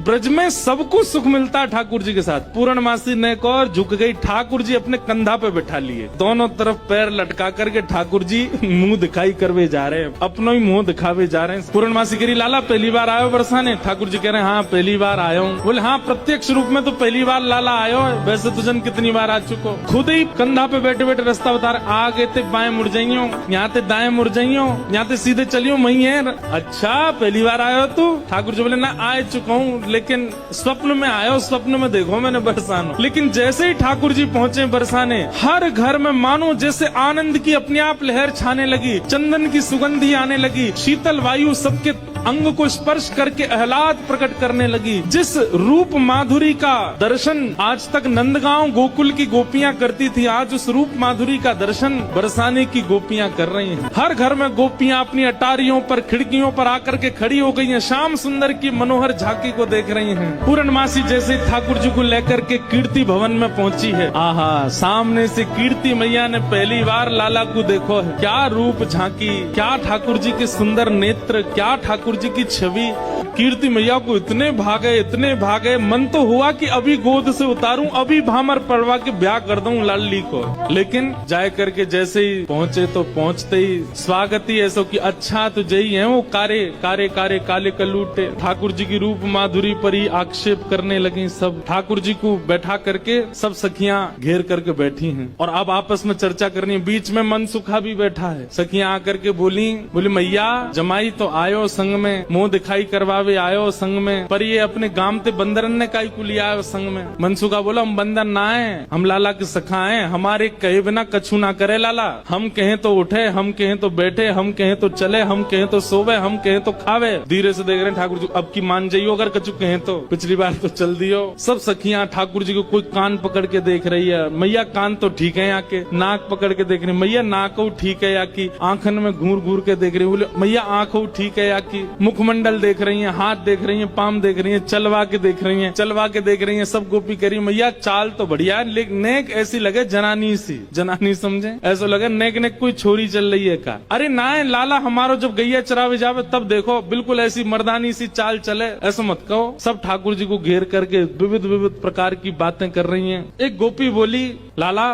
ब्रज में सबको सुख मिलता है ठाकुर जी के साथ। पूर्णमासी ने को और झुक गई, ठाकुर जी अपने कंधा पे बैठा लिए, दोनों तरफ पैर लटका करके ठाकुर जी मुंह दिखाई करवे जा रहे हैं, अपना ही मुंह दिखावे जा रहे हैं। पूर्णमासी कह रही, लाला पहली बार आयो बरसाने? ठाकुर जी कह रहे हैं, हाँ पहली बार आयो हूँ। बोले हाँ प्रत्यक्ष रूप में तो पहली बार लाला आयो है, वैसे तुझन कितनी बार आ चुको? खुद ही कंधा पे बैठे बैठे रास्ता बता रहे, आगे ते बाएं मुड़ जाइयो, यहाँ ते दाएं मुड़ जाइयो, यहाँ ते सीधे चलियो, वही है। अच्छा पहली बार आयो तू? ठाकुर जी बोले ना आ चुका हूँ, लेकिन स्वप्न में आयो, स्वप्न में देखो मैंने बरसानो। लेकिन जैसे ही ठाकुर जी पहुंचे बरसाने, हर घर में मानो जैसे आनंद की अपने आप लहर छाने लगी, चंदन की सुगंधी आने लगी, शीतल वायु सबके अंग को स्पर्श करके आह्लाद प्रकट करने लगी। जिस रूप माधुरी का दर्शन आज तक नंदगांव गोकुल की गोपियां करती थी, आज उस रूप माधुरी का दर्शन बरसाने की गोपियां कर रही हैं। हर घर में गोपियां अपनी अटारियों पर, खिड़कियों पर आकर के खड़ी हो गई हैं, श्याम सुंदर की मनोहर झांकी को देख रही हैं। पूर्णमासी जैसे ठाकुर जी को लेकर के कीर्ति भवन में पहुंची है, आहा सामने से कीर्ति मैया ने पहली बार लाला को देखो है। क्या रूप झांकी, क्या ठाकुर जी के सुंदर नेत्र, क्या ठाकुर जी की छवि। कीर्ति मैया को इतने भागे, मन तो हुआ कि अभी गोद से उतारूं, अभी भामर पड़वा के ब्याह कर दूं लाली को। लेकिन जाए करके जैसे ही पहुंचे तो पहुंचते ही स्वागत ही ऐसा कि अच्छा तो जई है वो कारे कारे कारे काले कलूटे। ठाकुर जी की रूप माधुरी पर ही आक्षेप करने लगी सब। ठाकुर जी को बैठा करके सब सखियां घेर करके बैठी हैं और अब आपस में चर्चा करनी है। बीच में मनसुखा भी बैठा है। सखियां आकर के बोली मैया जमाई तो आयो संग में, मुंह दिखाई करवावे आयो संग में, पर ये अपने गांव ते बंदरन ने काई को लिया आयो संग में। मनसुखा बोला हम बंदर ना है, हम लाला के सखा हैं, हमारे कहे बिना कछु ना करे लाला। हम कहें तो उठे, हम कहें तो बैठे, हम कहें तो चले, हम कहें तो सोवे, हम कहें तो खावे। धीरे से देख रहे हैं ठाकुर जी, अब की मान जाइयो अगर कछु कहें तो, पिछली बार तो चल दियो। सब सखियां ठाकुर जी को कोई कान पकड़ के देख रही है, मैया कान तो ठीक है यहाँ के, नाक पकड़ के देख रही, मैया नाक ठीक है या की, आंखन में घूर घूर के देख रही, बोले मैया आंखों ठीक है या की, मुखमंडल देख रही है, हाथ देख रही है, पाम देख रही है, चलवा के देख रही है, चलवा के देख रही है। सब गोपी कह रही मैया चाल तो बढ़िया है, लेकिन नेक ऐसी लगे जनानी सी, जनानी समझे, ऐसा लगे नेक नेक कोई छोरी चल रही है का। अरे ना है लाला, हमारो जब गैया चरावे जावे तब देखो बिल्कुल ऐसी मर्दानी सी चाल चले, ऐसा मत कहो। सब ठाकुर जी को घेर करके विविध विविध प्रकार की बातें कर रही हैं। एक गोपी बोली लाला